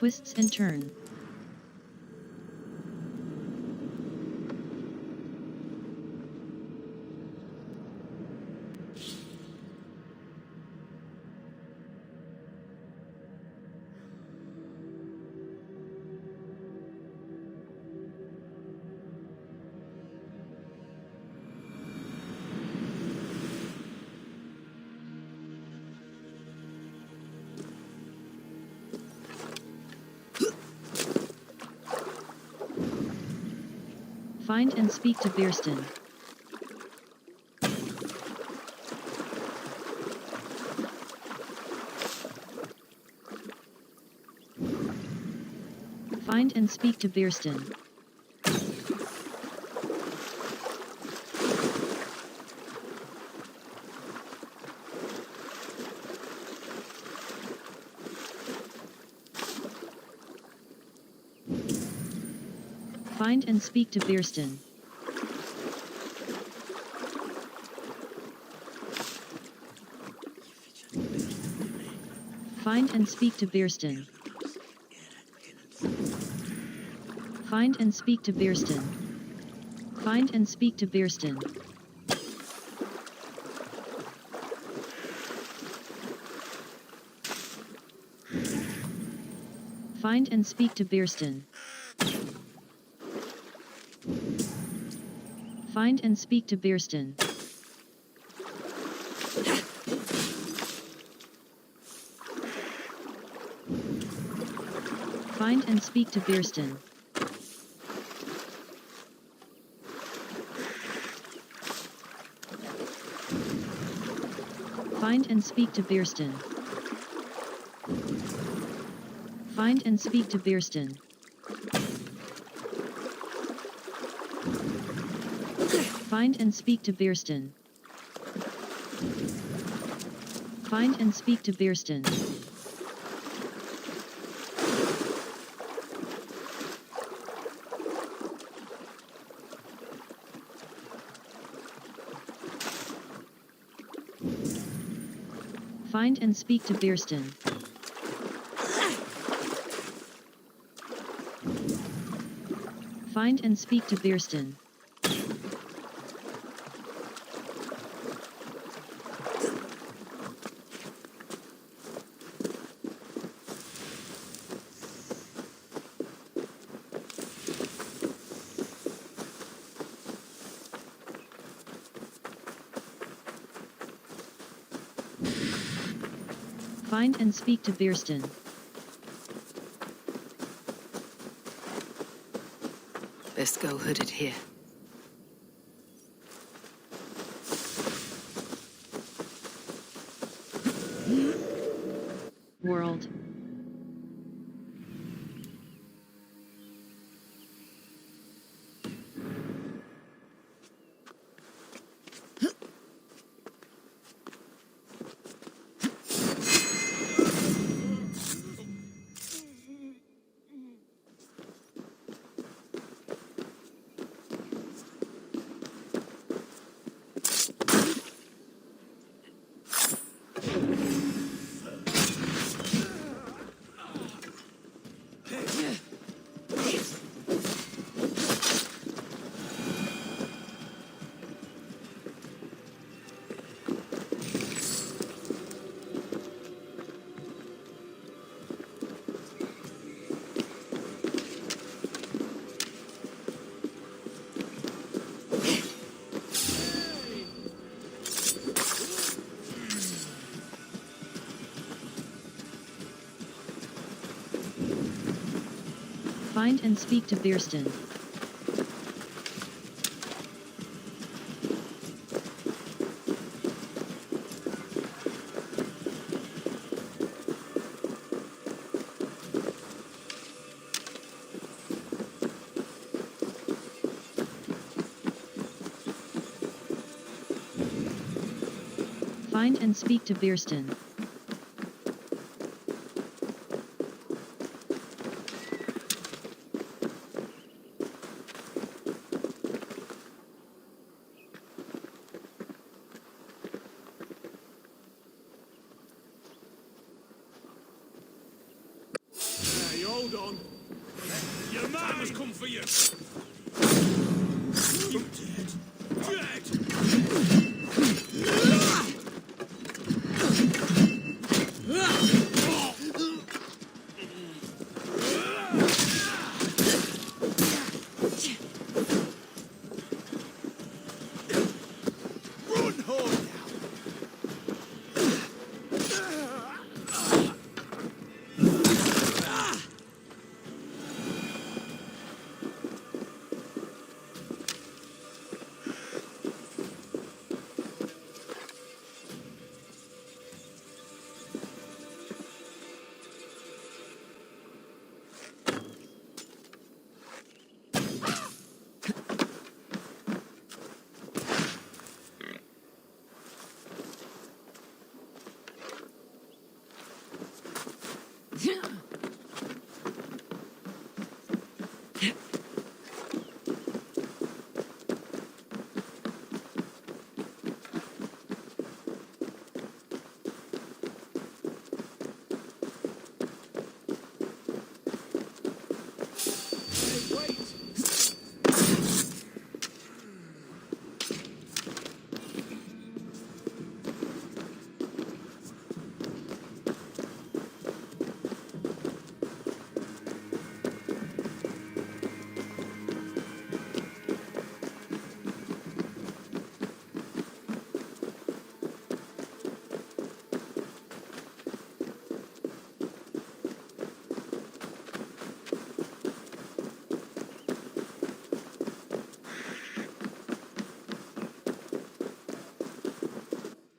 twists and turns. Find and speak to Birstan. Find and speak to Birstan. Find and speak to Birstan. Find and speak to Birstan. Find and speak to Birstan. Find and speak to Birstan. Find and speak to Birstan. Find and speak to Birstan. Find and speak to Birstan. Find and speak to Birstan. Find and speak to Birstan. Find and speak to Birstan. Find and speak to Birstan. Find and speak to Birstan. Find and speak to Birstan. Find and speak to Birstan. Best go hooded here. World. Find and speak to Birstan. Find and speak to Birstan. Hold on. Your man has come for you. You dead. Run home now.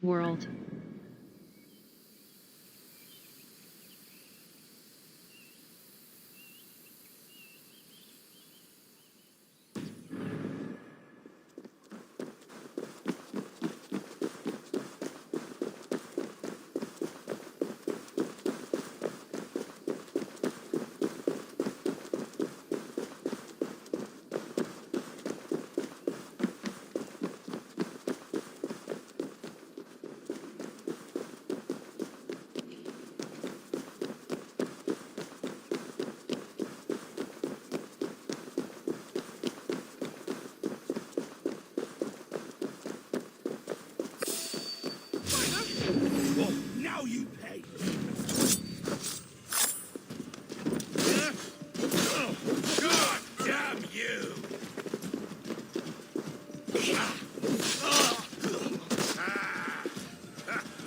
World. Well, now you pay. Oh, God damn you!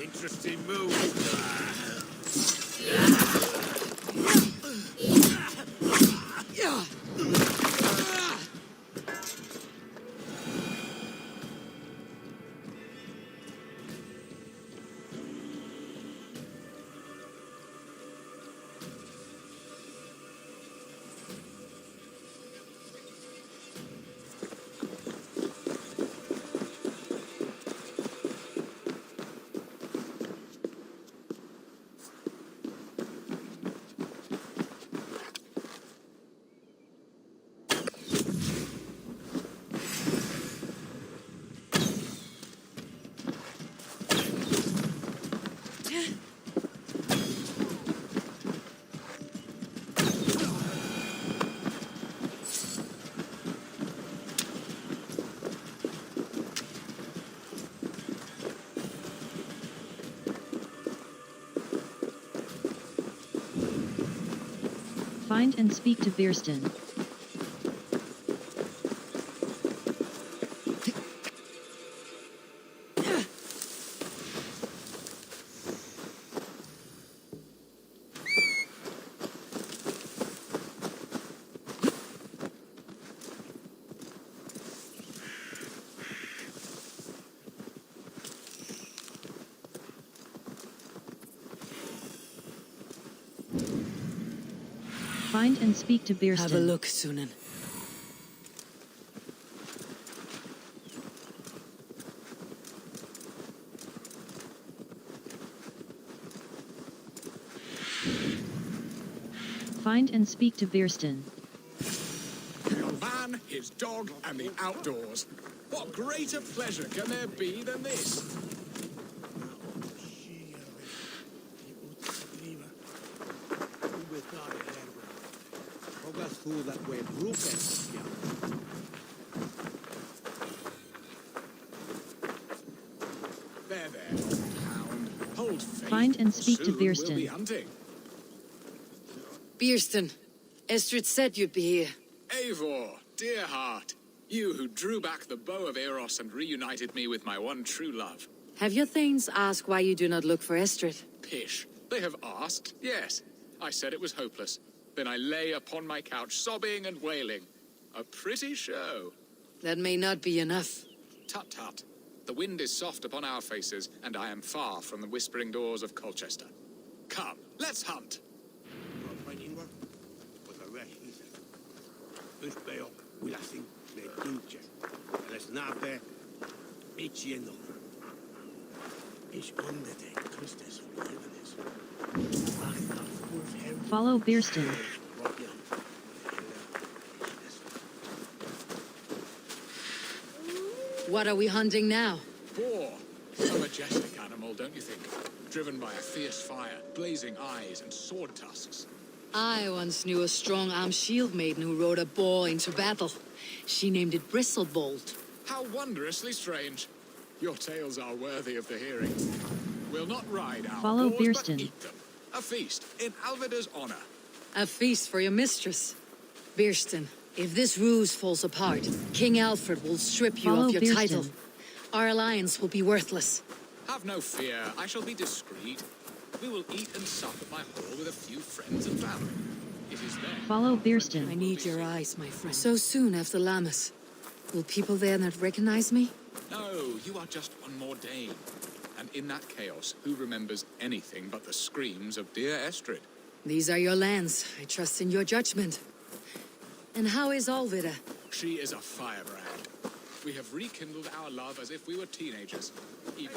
Interesting move. Find and speak to Birstan. Find and speak to Birstan. Have a look, Sunan. Find and speak to Birstan. Your van, his dog, and the outdoors. What greater pleasure can there be than this? There, old hound. Hold faith. Find and speak to Soon we'll Birstan. be hunting. Birstan, Estrid said you'd be here. Eivor, dear heart. You who drew back the bow of Eros and reunited me with my one true love. Have your thanes asked why you do not look for Estrid? Pish. They have asked, yes. I said it was hopeless. Then I lay upon my couch, sobbing and wailing. A pretty show. That may not be enough. Tut tut. The wind is soft upon our faces, and I am far from the whispering doors of Colcestre. Come, let's hunt. Follow Birstan. What are we hunting now? Boar. A majestic animal, don't you think? Driven by a fierce fire, blazing eyes, and sword tusks. I once knew a strong-armed shield maiden who rode a boar into battle. She named it Bristlebolt. How wondrously strange. Your tales are worthy of the hearing. We'll not ride our Follow boars, but Birstan. eat them. A feast in Alvida's honor. A feast for your mistress. Birstan, if this ruse falls apart, King Alfred will strip you Follow of your Birstan. title. Our alliance will be worthless. Have no fear, I shall be discreet. We will eat and sup at my hall with a few friends and family. It is there. Follow Birstan. I need your eyes, my friend. So soon after Lammas. Will people there not recognize me? No, you are just one more Dane. And in that chaos, who remembers anything but the screams of dear Estrid? These are your lands. I trust in your judgment. And how is Alvida? She is a firebrand. We have rekindled our love as if we were teenagers. Even...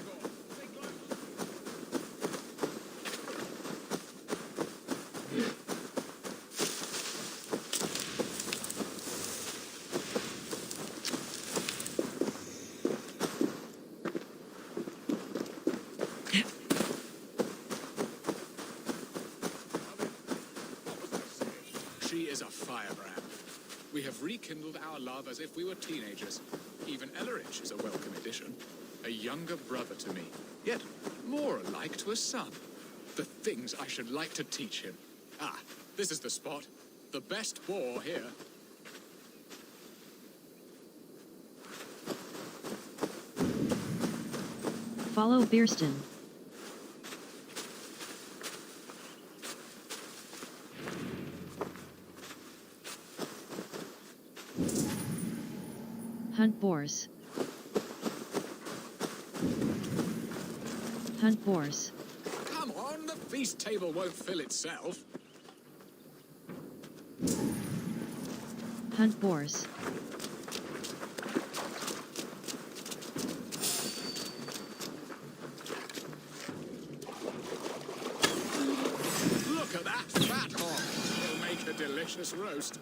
She is a firebrand. We have rekindled our love as if we were teenagers. Even Ellerich is a welcome addition. A younger brother to me, yet more alike to a son. The things I should like to teach him. Ah, this is the spot. The best boar here. Follow Birstan. Hunt boars. Hunt boars. Come on, the feast table won't fill itself. Hunt boars. Look at that fat hog. It'll make a delicious roast.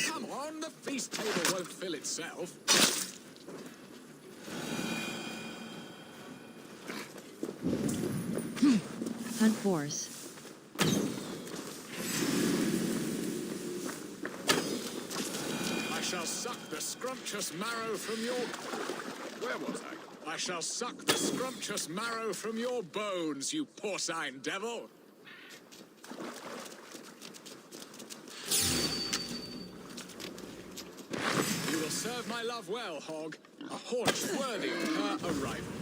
Come on, the feast table won't fill itself. Hunt boars. I shall suck the scrumptious marrow from your... Where was I? I shall suck the scrumptious marrow from your bones, you porcine devil! You will serve my love well, hog. A haunch worthy of her arrival.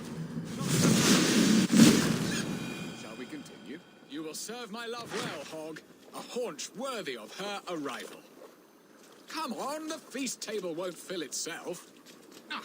Shall we continue? You will serve my love well, hog. A haunch worthy of her arrival. Come on, the feast table won't fill itself. Ah.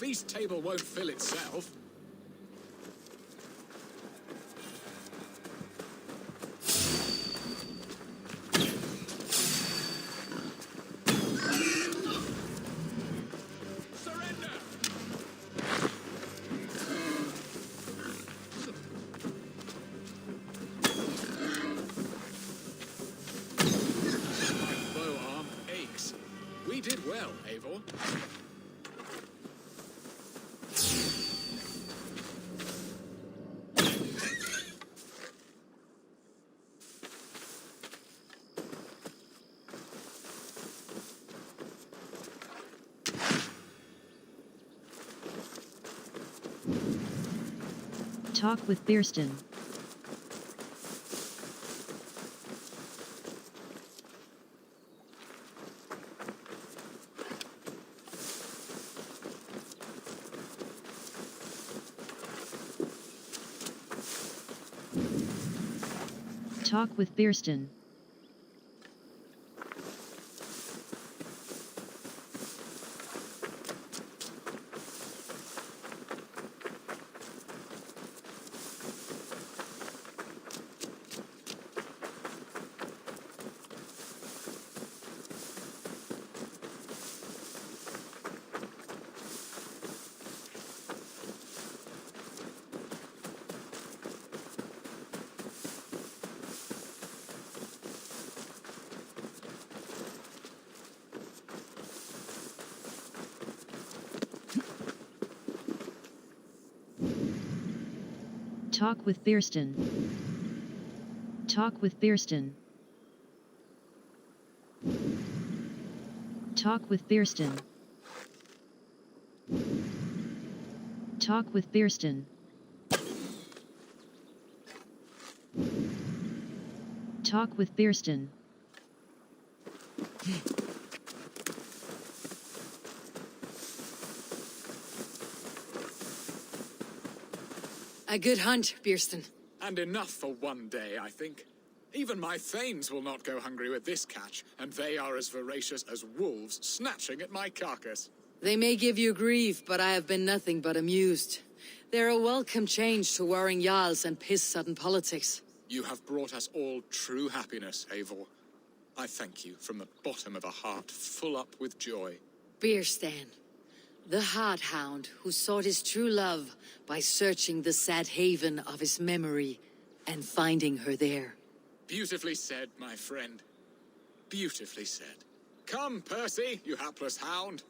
feast table won't fill itself. We did well, Eivor. Talk with Birstan. Talk with Birstan. Talk with Birstan. Talk with Birstan. Talk with Birstan. Talk with Birstan. Talk with Birstan. A good hunt, Birstan. And enough for one day, I think. Even my thanes will not go hungry with this catch, and they are as voracious as wolves snatching at my carcass. They may give you grief, but I have been nothing but amused. They're a welcome change to warring jarls and piss-sudden politics. You have brought us all true happiness, Eivor. I thank you from the bottom of a heart full up with joy. Birstan, the hard hound who sought his true love by searching the sad haven of his memory and finding her there. Beautifully said, my friend. Beautifully said. Come, Percy, you hapless hound.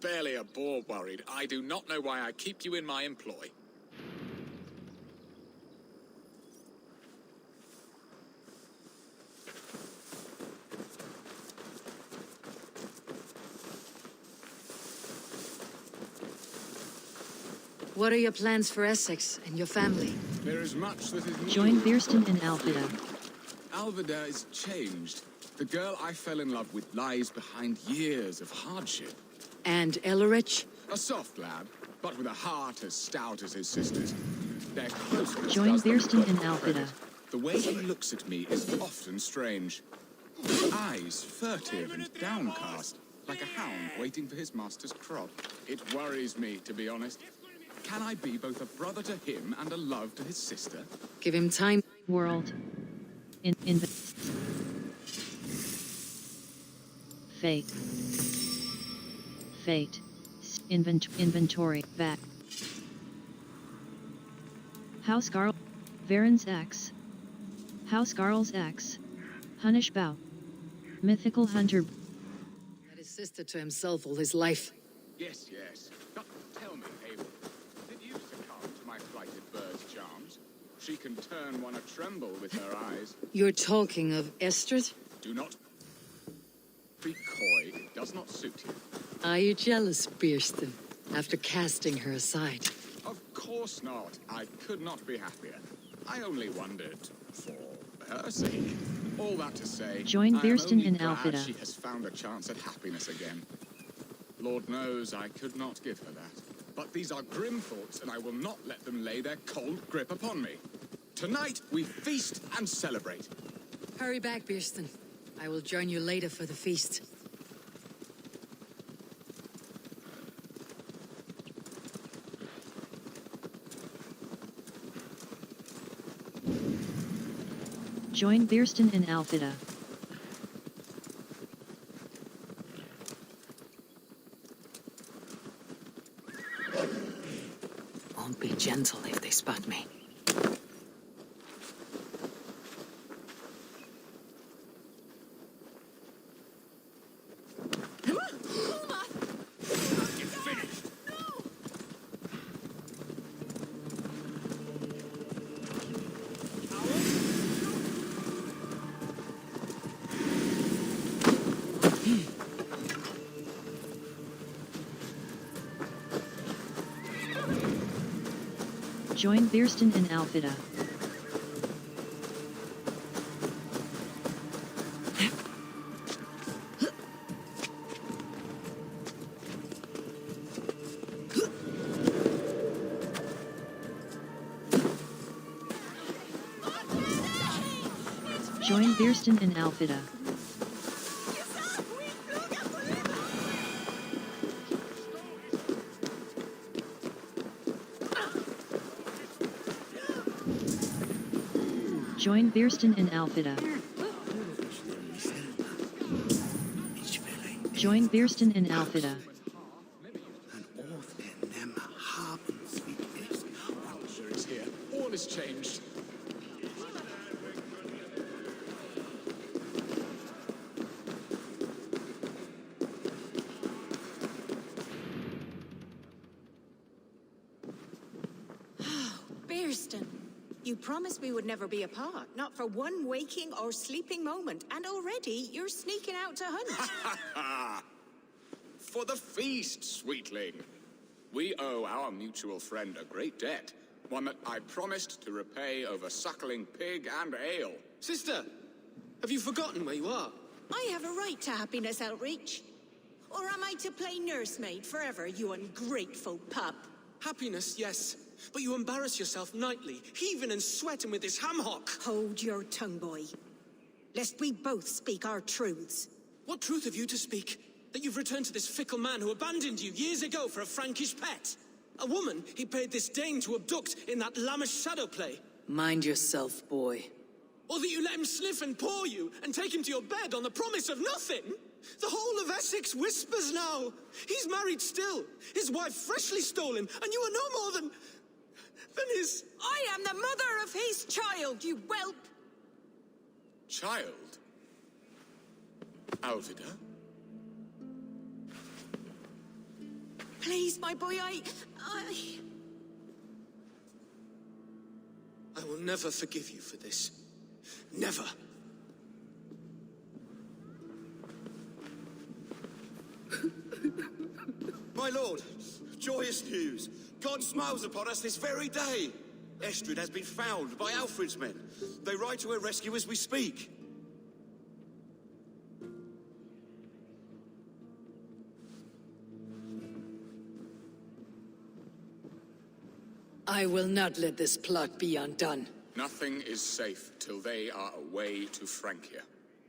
Barely a boar worried. I do not know why I keep you in my employ. What are your plans for Essex and your family? There is much that is new. Join Birstan and Alvida. Alvida is changed. The girl I fell in love with lies behind years of hardship. And Ellerich? A soft lad, but with a heart as stout as his sister's. Their closeness Join does them Birstan and perfect Alvida. credit. The way he looks at me is often strange. His eyes furtive and downcast, like a hound waiting for his master's crop. It worries me, to be honest. Can I be both a brother to him and a love to his sister? Give him time. World. Fate. Fate. Inventory. Back. House Garl. Varen's X. House Garl's X. Hunnish Bow. Mythical Hunter. Had his sister to himself all his life. Yes, yes. But tell me, Abel, did you succumb to my flighted bird's charms? She can turn one a tremble with her eyes. You're talking of Esther? Do not be coy. It does not suit you. Are you jealous, Birstan, after casting her aside? Of course not. I could not be happier. I only wondered for her sake. All that to say, Join I am Birstan only and glad Alvida. she has found a chance at happiness again. Lord knows I could not give her that. But these are grim thoughts, and I will not let them lay their cold grip upon me. Tonight, we feast and celebrate. Hurry back, Birstan. I will join you later for the feast. Join Birstan in Alfida. Won't be gentle if they spot me. Join Birstan in Alfida. Join Birstan in Alfida. Join Birstan in Alfida. Join Birstan in Alfida. Sure is here. All is changed. Birstan, you promised we would never be apart, not for one waking or sleeping moment, and already you're sneaking out to hunt. For the feast, sweetling. We owe our mutual friend a great debt. One that I promised to repay over suckling pig and ale. Sister, have you forgotten where you are? I have a right to happiness outreach. Or am I to play nursemaid forever, you ungrateful pup? Happiness, yes. But you embarrass yourself nightly, heaving and sweating with this ham-hock. Hold your tongue, boy. Lest we both speak our truths. What truth have you to speak? That you've returned to this fickle man who abandoned you years ago for a Frankish pet? A woman he paid this Dane to abduct in that lammish shadow play? Mind yourself, boy. Or that you let him sniff and paw you and take him to your bed on the promise of nothing? The whole of Essex whispers now. He's married still, his wife freshly stolen, and you are no more than his... I am the mother of his child, you whelp! Child? Alvida? Please, my boy, I will never forgive you for this. Never. My lord, joyous news. God smiles upon us this very day. Estrid has been found by Alfred's men. They ride to her rescue as we speak. I will not let this plot be undone. Nothing is safe till they are away to Francia.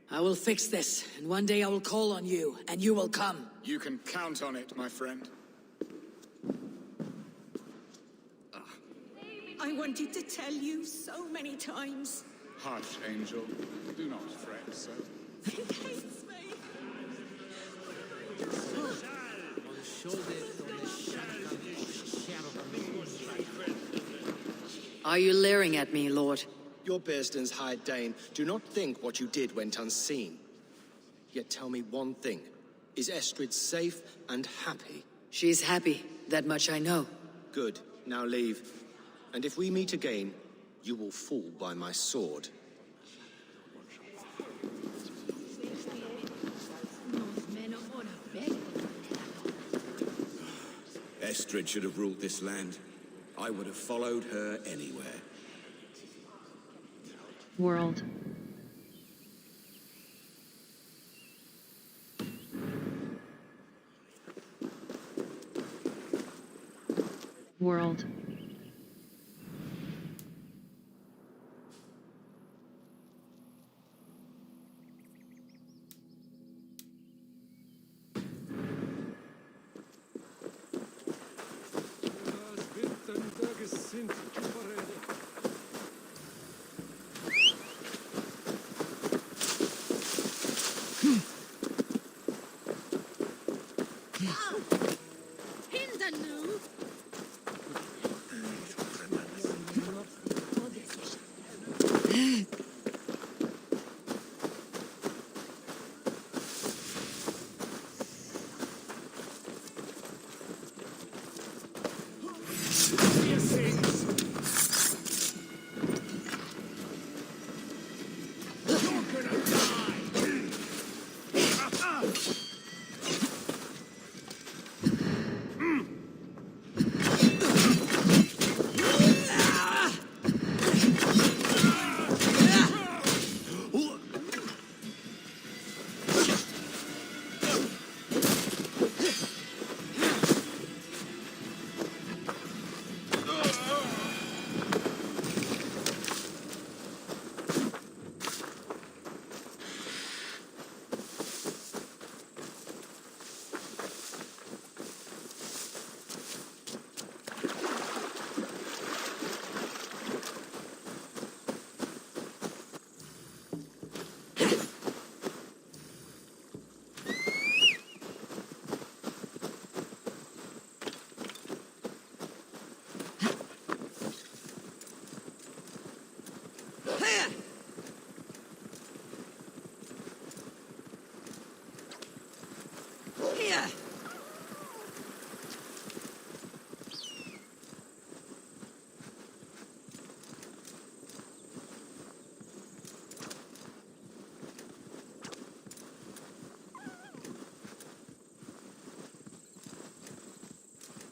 I will fix this, and one day I will call on you, and you will come. You can count on it, my friend. I wanted to tell you so many times. Hush, Angel. Do not fret so. He hates me. Are you leering at me, Lord? Your Birstan's hired Dane. Do not think what you did went unseen. Yet tell me one thing. Is Estrid safe and happy? She's happy. That much I know. Good. Now leave. And if we meet again, you will fall by my sword. Estrid should have ruled this land. I would have followed her anywhere. World. World. things. You're gonna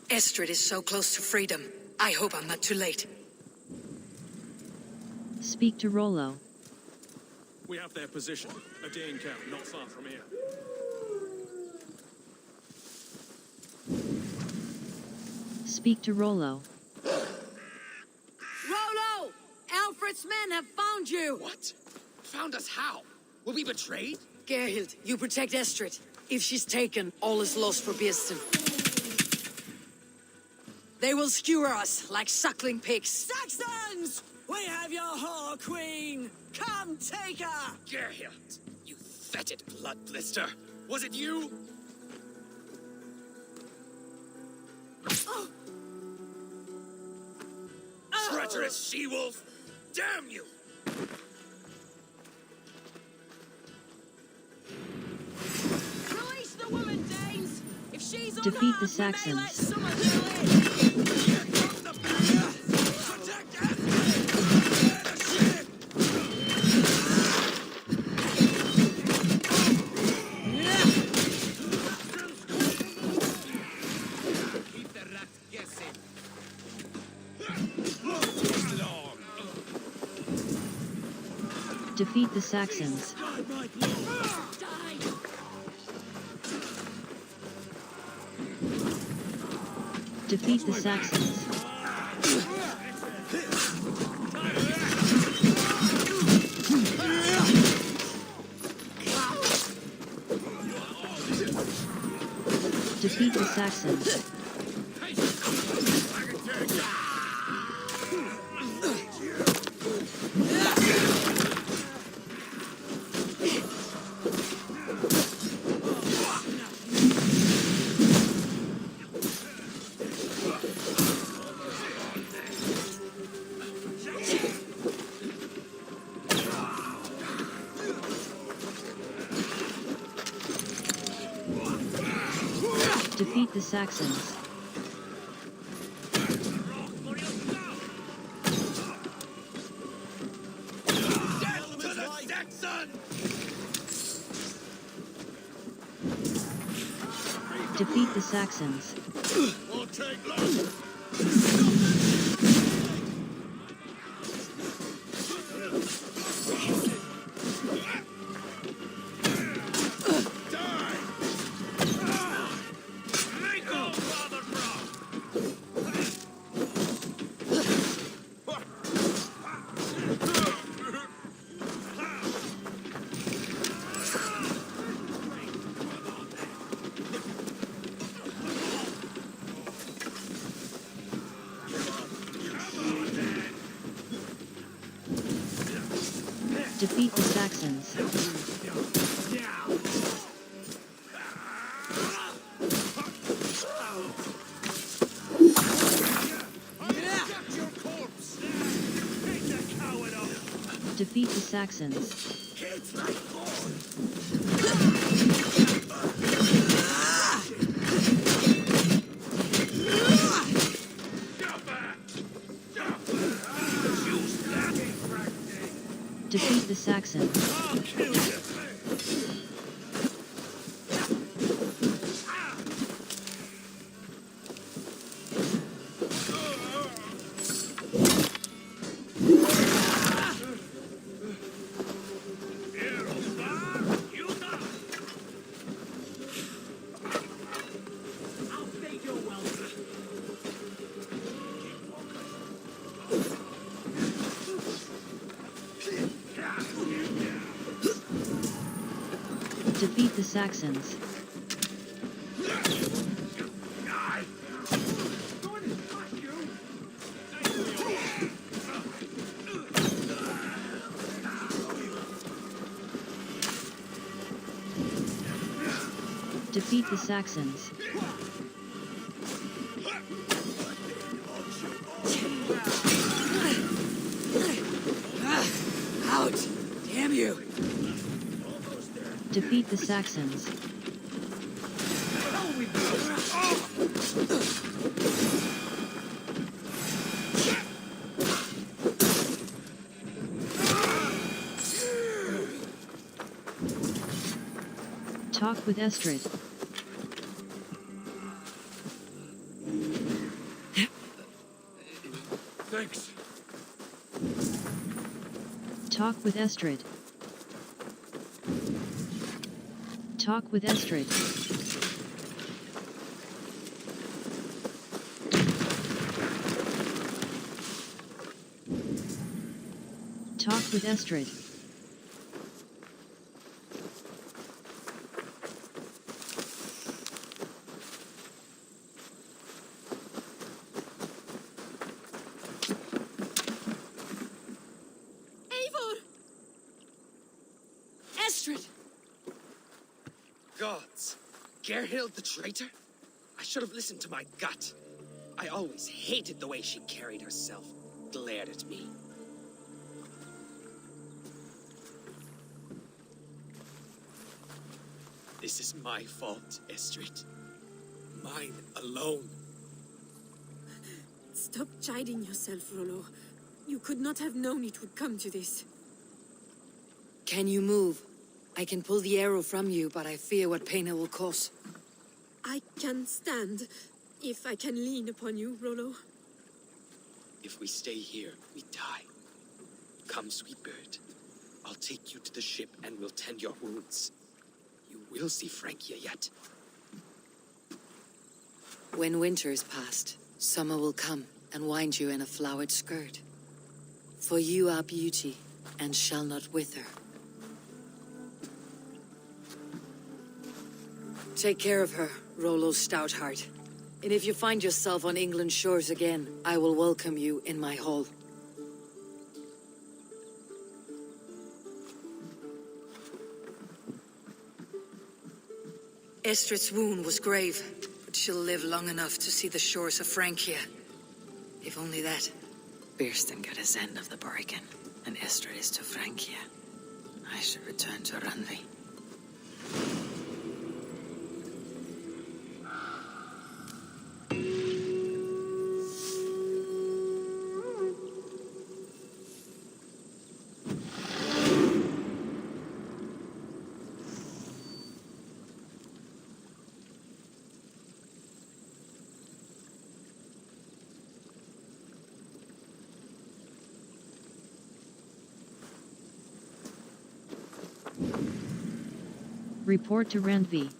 Estrid is so close to freedom. I hope I'm not too late. Speak to Rollo. We have their position. A Dane camp not far from here. Speak to Rollo. Rollo! Alfred's men have found you! What? Found us how? Were we betrayed? Gerhild, you protect Estrid. If she's taken, all is lost for Birstan. They will skewer us like suckling pigs. Saxons! We have your whore queen! Come take her! Gerhild, you fetid blood blister. Was it you? Treacherous she-wolf! Damn you! Release the woman, Danes! If she's Defeat the unharmed, we may let Saxons. some of you in. Here comes the barrier! Protect us! Keep the rat guessing. Defeat the Saxons. Defeat the Saxons. Defeat the Saxons. Defeat the Saxons. Death to the Saxon! Defeat the Saxons. Won't take long. Defeat the Saxons. Defeat the Saxons. Defeat the Saxons. I'll kill you. Defeat the Saxons. Defeat the Saxons. Ouch! Damn you! Defeat the Saxons. Talk with Estrid. Thanks. Talk with Estrid. Talk with Estrid. Talk with Estrid. Estrid! Gods! Gerhild the traitor? I should have listened to my gut. I always hated the way she carried herself, glared at me. This is my fault, Estrid. Mine alone. Stop chiding yourself, Rollo. You could not have known it would come to this. Can you move? I can pull the arrow from you, but I fear what pain it will cause. I can stand, if I can lean upon you, Rollo. If we stay here, we die. Come, sweet bird. I'll take you to the ship and we'll tend your wounds. You will see Francia yet. When winter is past, summer will come and wind you in a flowered skirt. For you are beauty, and shall not wither. Take care of her, Rollo Stoutheart. And if you find yourself on England's shores again, I will welcome you in my hall. Estrid's wound was grave, but she'll live long enough to see the shores of Francia. If only that. Birstan got his end of the bargain, and Estrid is to Francia. I should return to Randvi. Report to Randvi.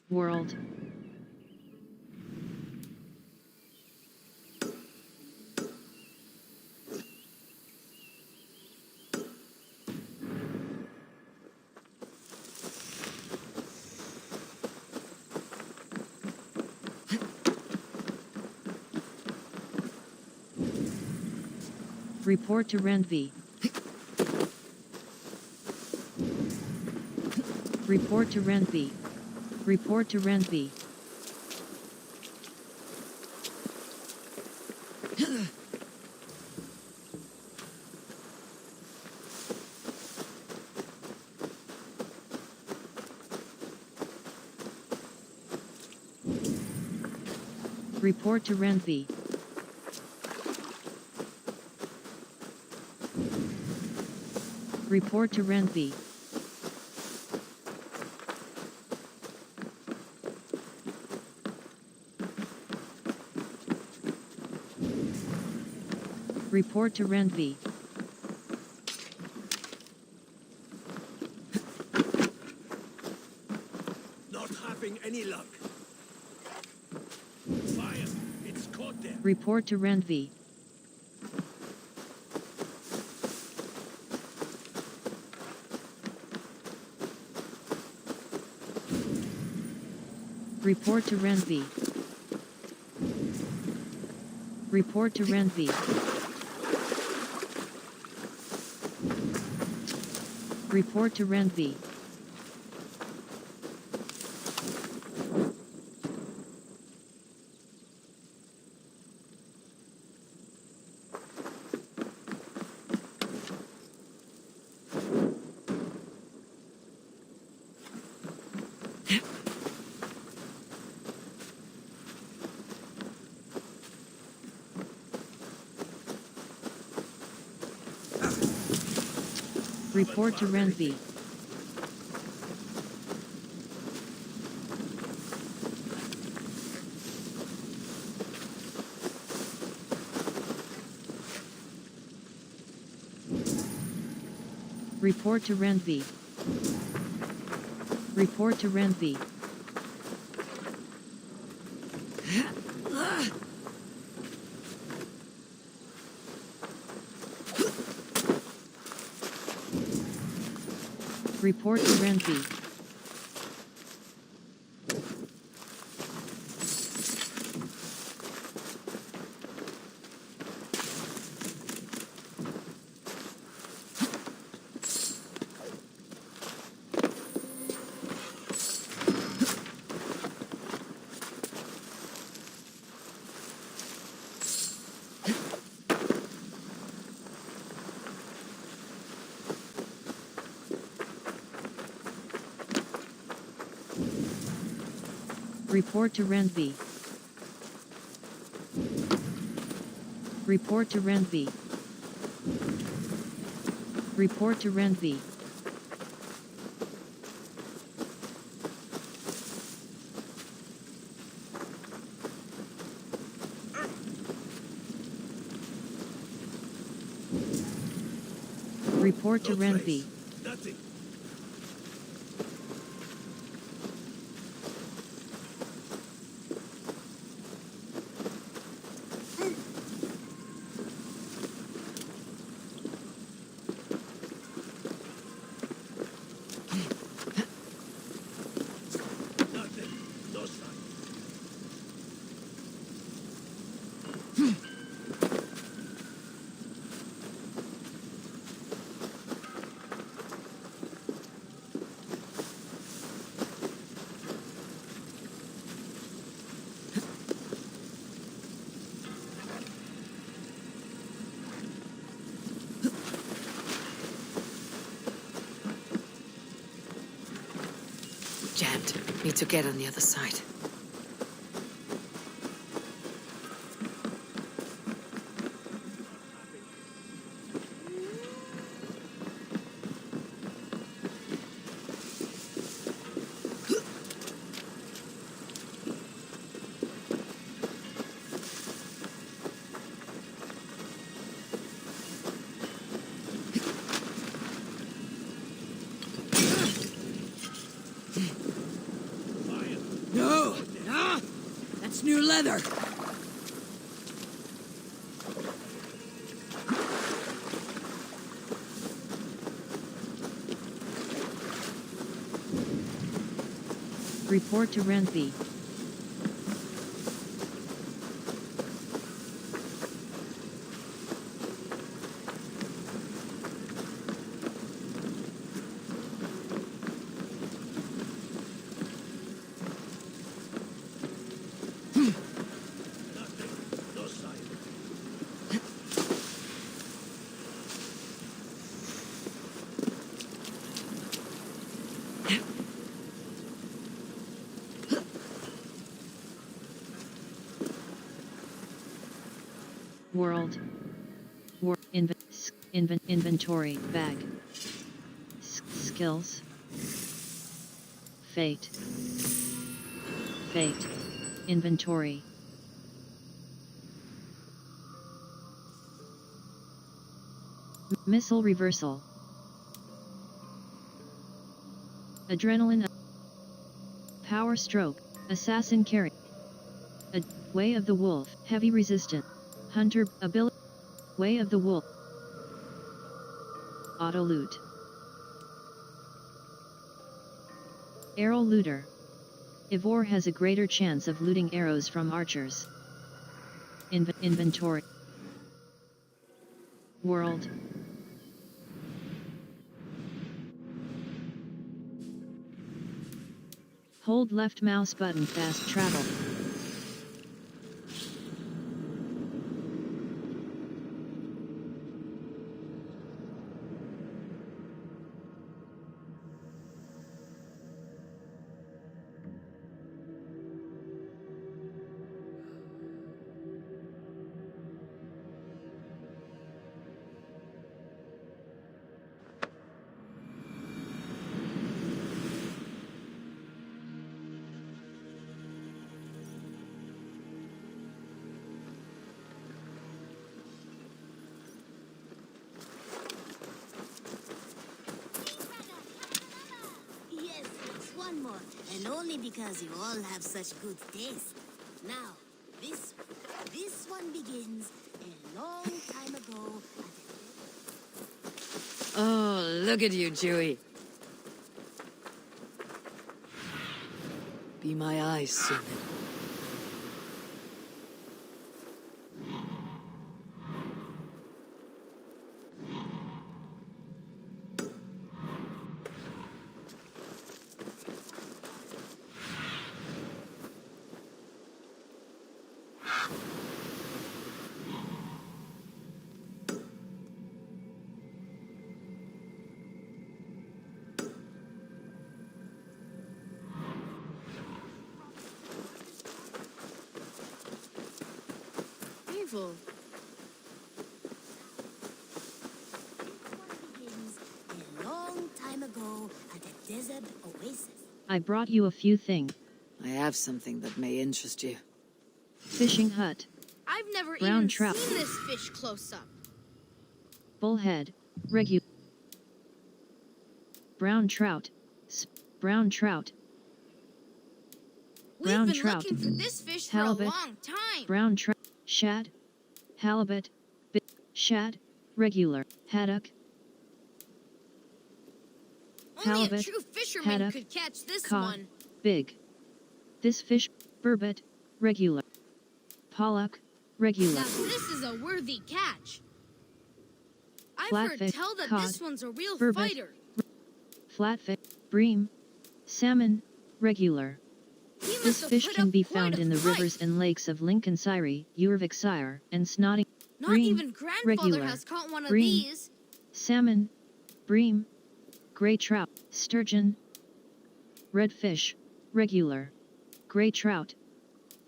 World. Report to Randvi. Report to Randvi. Report to Randvi. Report to Randvi. Report to Renby. Report to Renby. Not having any luck. Fire! It's caught there. Report to Renby. Report to Renby. Report to Renby. Report to Renby. Report to Renby. Report to Renby. Report to Renby. Report to Renby. Report to Renby. Report to Renby. Report to Renby. Report to Renby. Nothing. Jammed. Need to get on the other side. No! Ah! That's new leather! Report to Renby. World. Inventory bag. Skills. Fate. Fate. Inventory. Missile reversal. Adrenaline. Power stroke. Assassin carry. Way of the Wolf. Heavy resistant. Hunter ability. Way of the Wolf. Auto loot. Arrow looter. Ivor has a greater chance of looting arrows from archers. Inventory. World. Hold left mouse button. Fast travel. One more, and only because you all have such good taste. Now, this one begins a long time ago. Oh, look at you, Chewie. Be my eyes soon. Evil. A long time ago at a desert oasis. I brought you a few things. I have something that may interest you. Fishing hut. I've never Brown even trout. seen this fish close up. Bullhead. Brown trout. Brown trout. Brown We've been trout. looking for this fish Halibut. for a long time. Brown trout. Shad. Halibut. Shad. Regular. Haddock. Only Halibut. a true fisherman Haddock. could catch this Cod. one. Big. This fish. Burbot. Regular. Pollock. Regular. Now this is a worthy catch. I've Flatfish, heard tell that cod, this one's a real burbot, fighter. Flatfish. Bream. Salmon. Regular. He must This have fish put can up be quite found a in the fight. rivers and lakes of Lincolnshire, Urvikshire, and Snotting. Not Bream, even grandfather regular. has caught one of Bream, these. Salmon. Bream. Gray trout. Sturgeon. Redfish. Regular. Gray trout.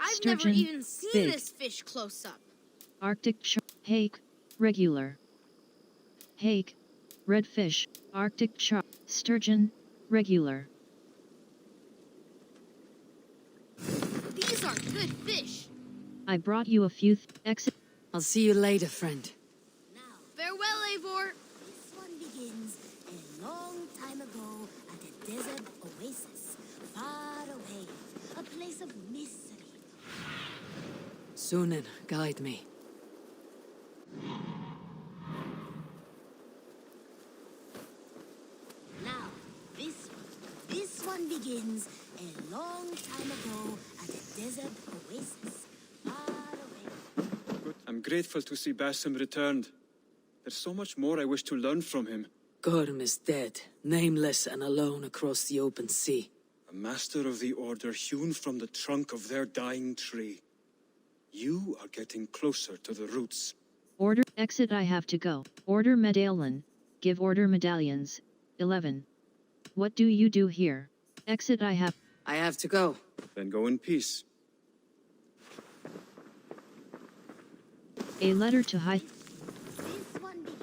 I've Sturgeon, never even seen big. this fish close up. Arctic shark. Hake. Regular. Hake. Redfish. Arctic shark. Sturgeon. Regular. These are good fish. I brought you a few exit. I'll see you later, friend. Now, farewell, Eivor. This one begins a long time ago at a desert oasis, far away, a place of mystery. Sunan, guide me. Now, this one begins a long time ago at a desert oasis, far away. Good. I'm grateful to see Basim returned. There's so much more I wish to learn from him. Gorm is dead, nameless and alone across the open sea. A master of the Order hewn from the trunk of their dying tree. You are getting closer to the roots. Order exit. I have to go. Order medallion. Give order medallions. 11. What do you do here? Exit. I have to go. Then go in peace. a letter to High. This one begins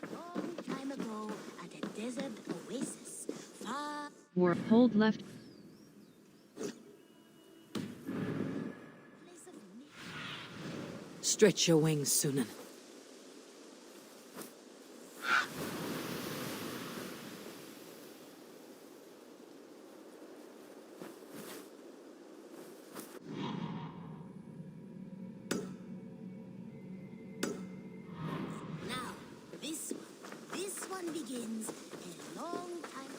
a long time ago at a desert oasis. or hold left. Stretch your wings, Sunan. Now, this one begins a long time.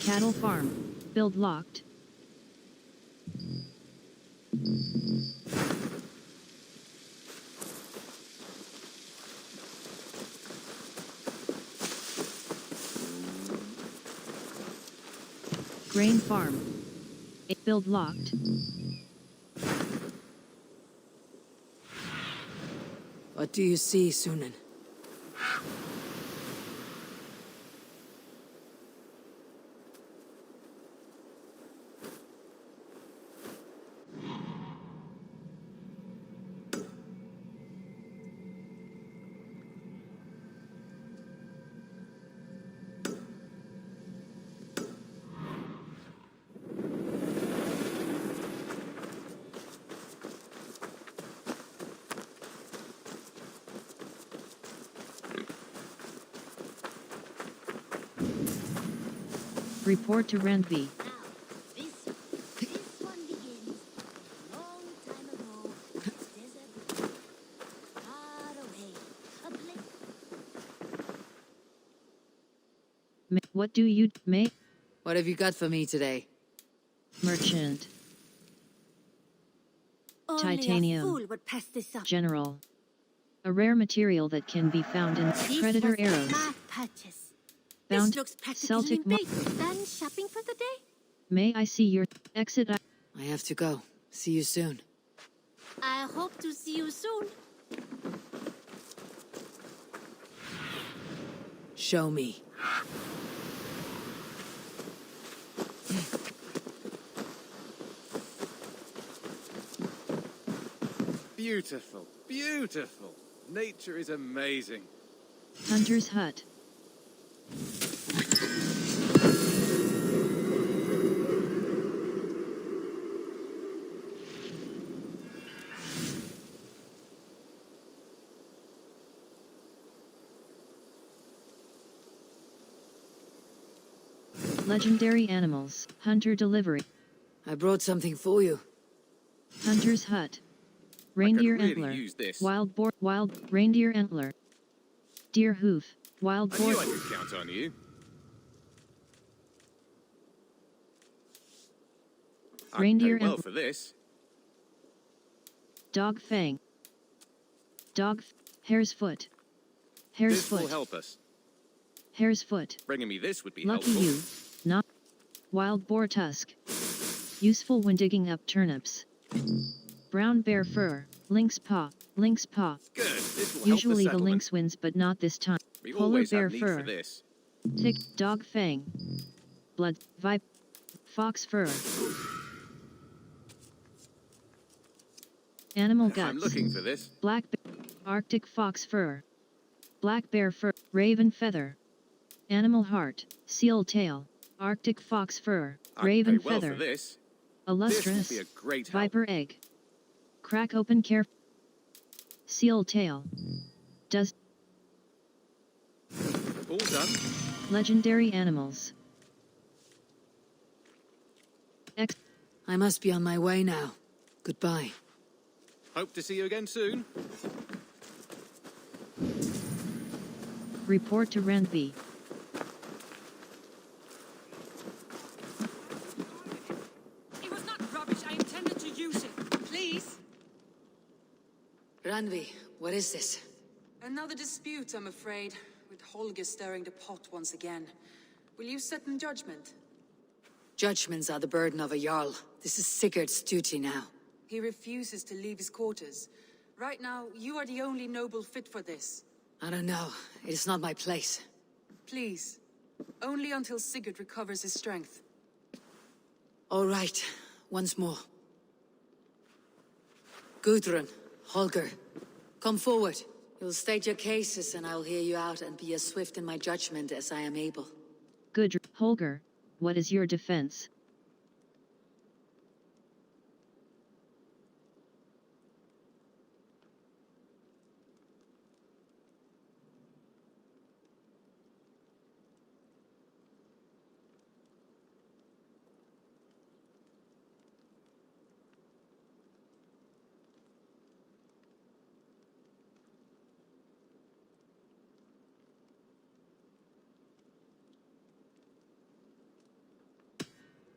Cattle farm. Build locked. Grain farm. Build locked. What do you see, Sunan? Report to Randvi. Now, this one begins a long time ago in this desert, far away. A place. What do you make? What have you got for me today? Merchant. Only Titanium. a fool would pass this up. General. A rare material that can be found in This predator was arrows. my purchase. Found This looks practically Celtic big. Done shopping for the day? May I see your exit? I have to go. See you soon. I hope to see you soon. Show me. Beautiful, beautiful. Nature is amazing. Hunter's hut. Legendary animals. Hunter delivery. I brought something for you. Hunter's hut. Reindeer really antler. use this. Wild boar. Wild reindeer antler. Deer hoof. Wild I boar. knew I could count on you. Reindeer I'd pay well antler. for this. Dog fang. Hare's foot. Hare's This will foot. help us. Hare's foot. Bringing me this would be Lucky helpful. you. Not. Wild boar tusk. Useful when digging up turnips. Brown bear fur. Lynx paw. Lynx paw. Good. This will Usually help the the lynx wins, but not this time. We Polar always bear have need fur. for this. Tick. Dog fang. Blood. Fox fur. Animal guts. I'm looking for this. Black Arctic fox fur. Black bear fur. Raven feather. Animal heart. Seal tail. Arctic fox fur. I'd Raven pay well feather. for this. Illustrious. This will be a great help. Viper egg. Crack open care. Seal tail. Does. All done. Legendary animals. I must be on my way now. Goodbye. Hope to see you again soon. Report to Randvi. It was not rubbish. I intended to use it. Please. Ranvi, what is this? Another dispute, I'm afraid, with Holger stirring the pot once again. Will you sit in judgment? Judgments are the burden of a Jarl. This is Sigurd's duty now. He refuses to leave his quarters. Right now, you are the only noble fit for this. I don't know. It is not my place. Please. Only until Sigurd recovers his strength. All right. once more. Gudrun, Holger, come forward. You'll state your cases and I'll hear you out and be as swift in my judgment as I am able. Good. Holger, what is your defense?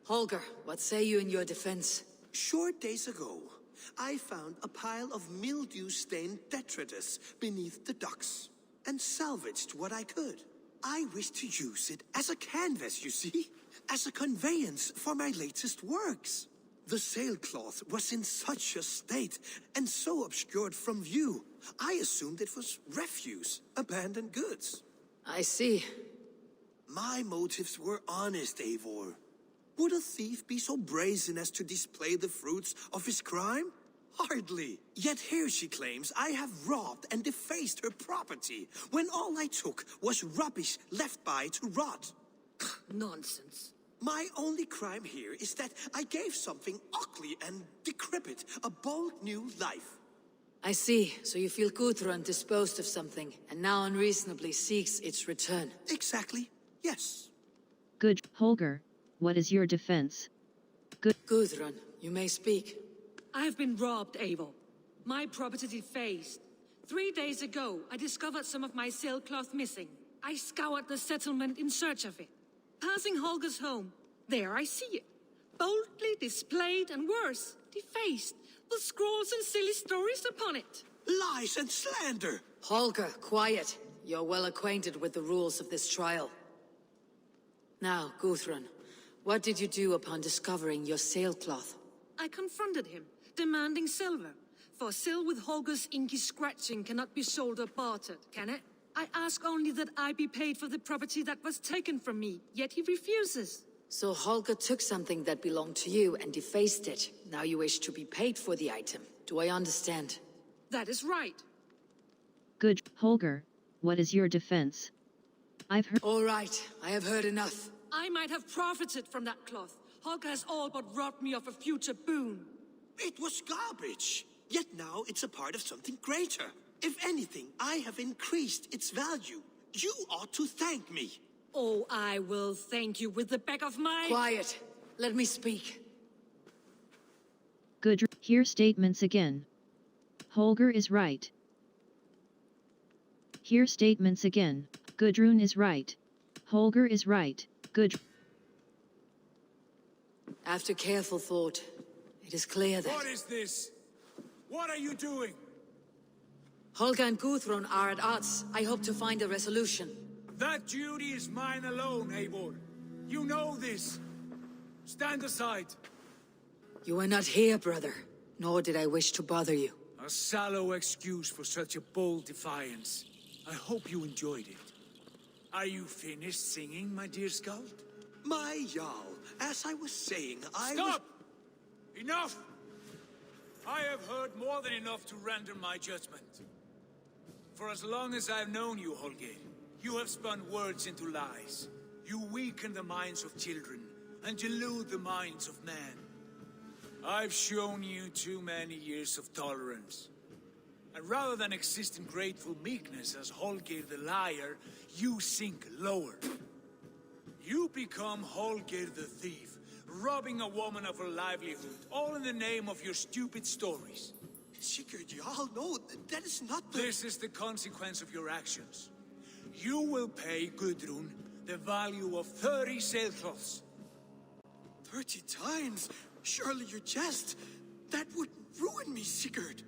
Holger, what say you in your defense? Short days ago, I found a pile of mildew-stained detritus beneath the docks, and salvaged what I could. I wish to use it as a canvas, you see? As a conveyance for my latest works. The sailcloth was in such a state, and so obscured from view, I assumed it was refuse, abandoned goods. I see. My motives were honest, Eivor. Would a thief be so brazen as to display the fruits of his crime? Hardly. Yet here she claims I have robbed and defaced her property, when all I took was rubbish left by to rot. Nonsense. My only crime here is that I gave something ugly and decrepit a bold new life. I see. So you feel Gudrun disposed of something, and now unreasonably seeks its return. Exactly. Yes. Good. Holger, what is your defense? Good. Gudrun, you may speak. I've been robbed, Eivor. My property defaced. 3 days ago, I discovered some of my sailcloth missing. I scoured the settlement in search of it. Passing Holger's home, there I see it. Boldly displayed and worse, defaced, with scrawls and silly stories upon it. Lies and slander! Holger, quiet. You're well acquainted with the rules of this trial. Now, Gudrun, what did you do upon discovering your sailcloth? I confronted him, demanding silver. For sil with Holger's inky scratching cannot be sold or bartered, can it? I ask only that I be paid for the property that was taken from me, yet he refuses. So Holger took something that belonged to you and defaced it. Now you wish to be paid for the item. Do I understand? That is right. Good. Holger, what is your defense? I've heard— All right, I have heard enough. I might have profited from that cloth. Holger has all but robbed me of a future boon. It was garbage. Yet now it's a part of something greater. If anything, I have increased its value. You ought to thank me. Oh, I will thank you with the back of my— Quiet. Let me speak. Good. Hear statements again. Holger is right. Hear statements again. Gudrun is right. Holger is right. Good. After careful thought, it is clear that— What is this? What are you doing? Holger and Gudrun are at odds. I hope to find a resolution. That duty is mine alone, Eivor. You know this. Stand aside. You were not here, brother. Nor did I wish to bother you. A sallow excuse for such a bold defiance. I hope you enjoyed it. Are you finished singing, my dear Skald? My Jarl, as I was saying, Stop! Enough! I have heard more than enough to render my judgment. For as long as I've known you, Holger, you have spun words into lies. You weaken the minds of children, and delude the minds of men. I've shown you too many years of tolerance. And rather than exist in grateful meekness as Holger the liar, you sink lower. You become Holger the thief, robbing a woman of her livelihood, all in the name of your stupid stories. Sigurd, Jarl, no, that is not the— This is the consequence of your actions. You will pay Gudrun the value of 30 sailcloths. 30 times? Surely you jest. That would ruin me, Sigurd.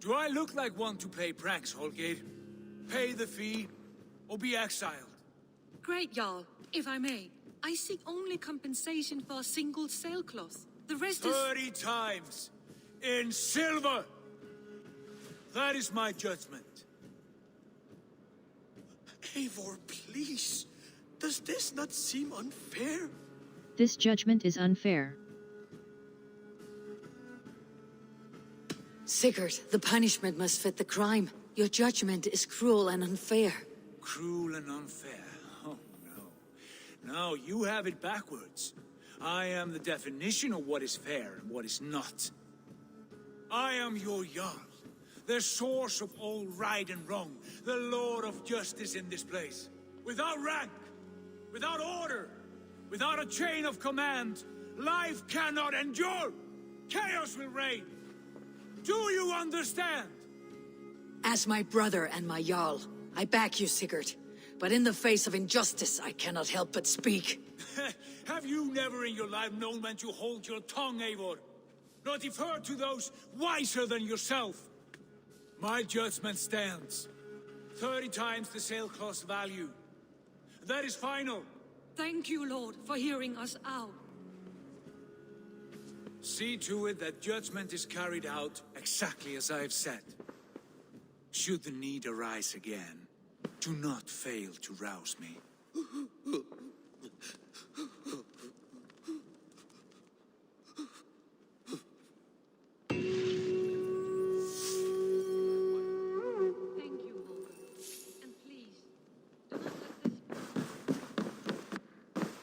Do I look like one to play pranks, Holger? Pay the fee, or be exiled. Great, Jarl. If I may, I seek only compensation for a single sailcloth. The rest is— 30 times! In silver! That is my judgment. Eivor, please. Does this not seem unfair? This judgment is unfair. Sigurd, the punishment must fit the crime. Your judgment is cruel and unfair. Cruel and unfair? Oh, no. No, you have it backwards. I am the definition of what is fair and what is not. I am your Jarl, the source of all right and wrong, the Lord of justice in this place. Without rank, without order, without a chain of command, life cannot endure. Chaos will reign. Do you understand? As my brother and my Jarl, I back you, Sigurd. But in the face of injustice, I cannot help but speak. Have you never in your life known when to hold your tongue, Eivor? Not defer to those wiser than yourself. My judgment stands. 30 times the sailcloth's value. That is final. Thank you, Lord, for hearing us out. See to it that judgment is carried out exactly as I have said. Should the need arise again, do not fail to rouse me.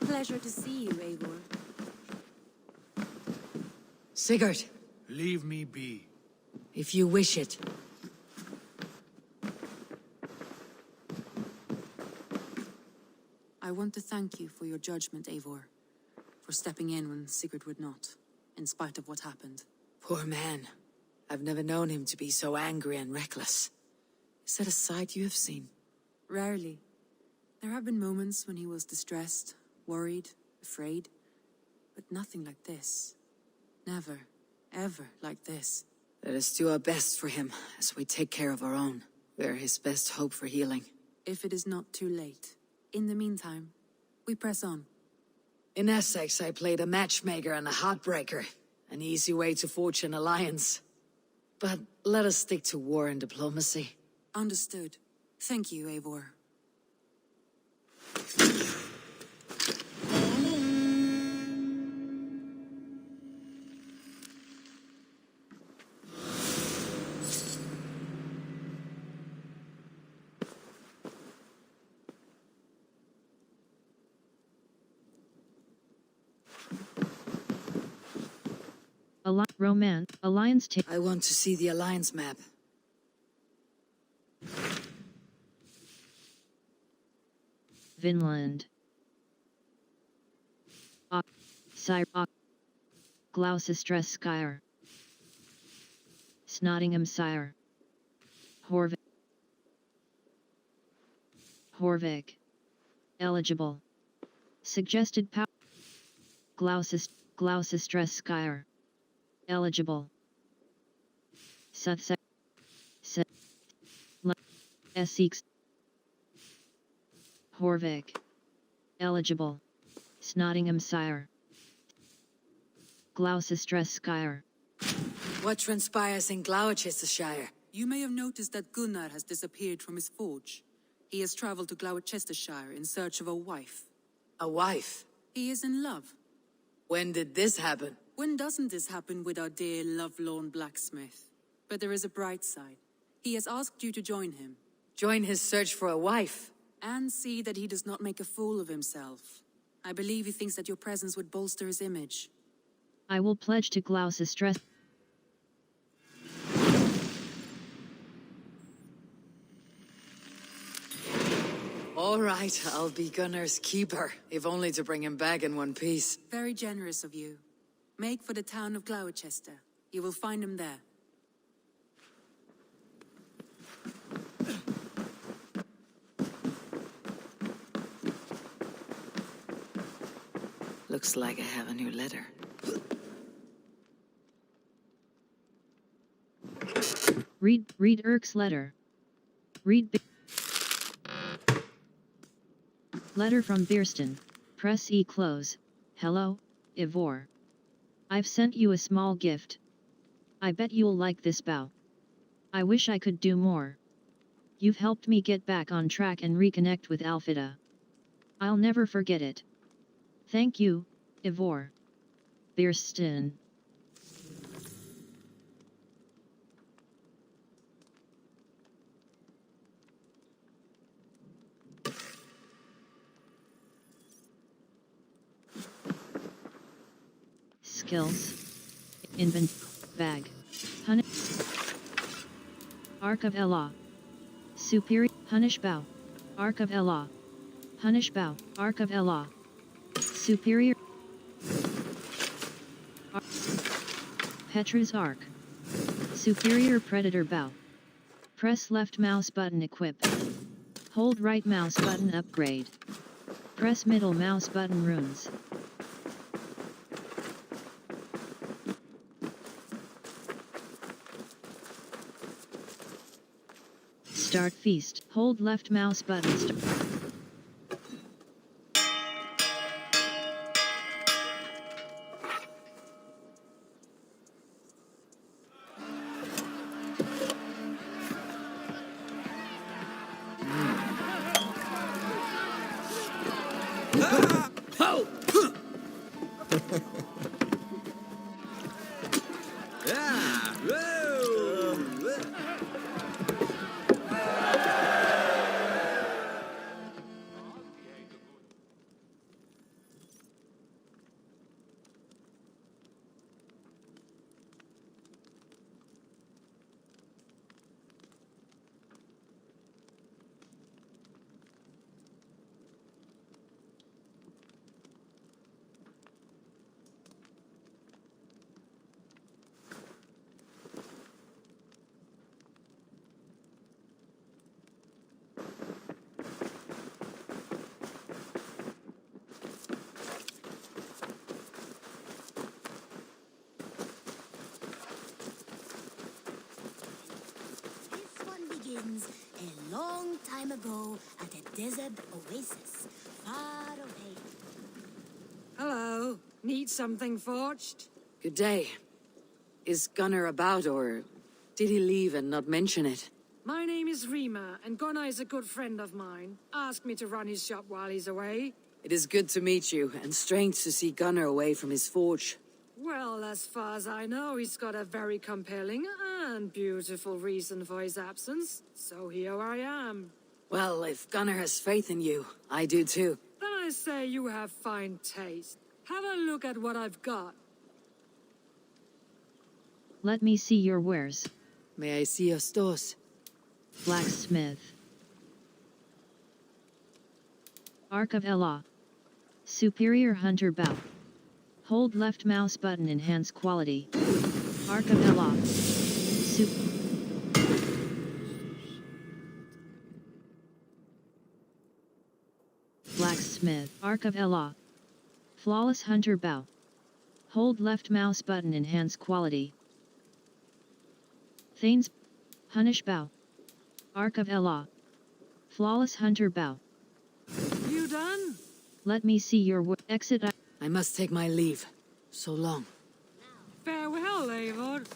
Pleasure to see you, Eivor. Sigurd. Leave me be. If you wish it. I want to thank you for your judgment, Eivor. For stepping in when Sigurd would not, in spite of what happened. Poor man. I've never known him to be so angry and reckless. Is that a sight you have seen? Rarely. There have been moments when he was distressed, worried, afraid. But nothing like this. Never, ever like this. Let us do our best for him, as we take care of our own. We are his best hope for healing. If it is not too late. In the meantime, we press on. In Essex, I played a matchmaker and a heartbreaker. An easy way to forge an alliance. But let us stick to war and diplomacy. Understood. Thank you, Eivor. Alliance I want to see the Alliance map. Vinland. Gloucester Skyer. Snottinghamshire. Horvik. Eligible. Suggested power. Gloucester Skyer. Eligible. Sussex. Essex. Horvik. Eligible. Snottinghamshire. Gloucestershire. What transpires in Gloucestershire? You may have noticed that Gunnar has disappeared from his forge. He has traveled to Gloucestershire in search of a wife. A wife? He is in love. When did this happen? When doesn't this happen with our dear lovelorn blacksmith? But there is a bright side. He has asked you to join him. Join his search for a wife? And see that he does not make a fool of himself. I believe he thinks that your presence would bolster his image. I will pledge to Gloucester. All right, I'll be Gunnar's keeper, if only to bring him back in one piece. Very generous of you. Make for the town of Gloucester. You will find him there. Looks like I have a new letter. Read Erk's letter. Letter from Birstan. Press E close. Hello, Eivor. I've sent you a small gift. I bet you'll like this bow. I wish I could do more. You've helped me get back on track and reconnect with Alfida. I'll never forget it. Thank you, Eivor. Birstan. Skills. Invent. Bag. Arc of Elah. Superior. Punish Bow. Arc of Elah. Punish Bow. Arc of Elah. Superior. Petra's Arc. Superior Predator Bow. Press left mouse button equip. Hold right mouse button upgrade. Press middle mouse button runes. Start feast. Hold left mouse button. A long time ago at a desert oasis, far away. Hello. Need something forged? Good day. Is Gunnar about, or did he leave and not mention it? My name is Rima, and Gunnar is a good friend of mine. Asked me to run his shop while he's away. It is good to meet you, and strange to see Gunnar away from his forge. Well, as far as I know, he's got a very compelling and beautiful reason for his absence. So here I am. Well, if Gunnar has faith in you, I do too. Then I say you have fine taste. Have a look at what I've got. Let me see your wares. May I see your stores? Blacksmith. Arc of Elah. Superior Hunter Bow. Hold left mouse button enhance quality. Arc of Elah. Blacksmith. Arc of Elah. Flawless Hunter Bow. Hold left mouse button enhance quality. Thane's Punish Bow. Arc of Elah. Flawless Hunter Bow. You done? Let me see your exit. I must take my leave. So long. Farewell, Eivor.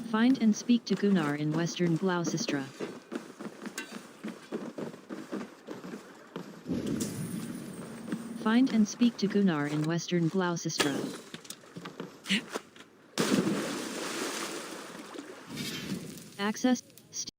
Find and speak to Gunnar in western Gloucester. Find and speak to Gunnar in western Gloucester. Access.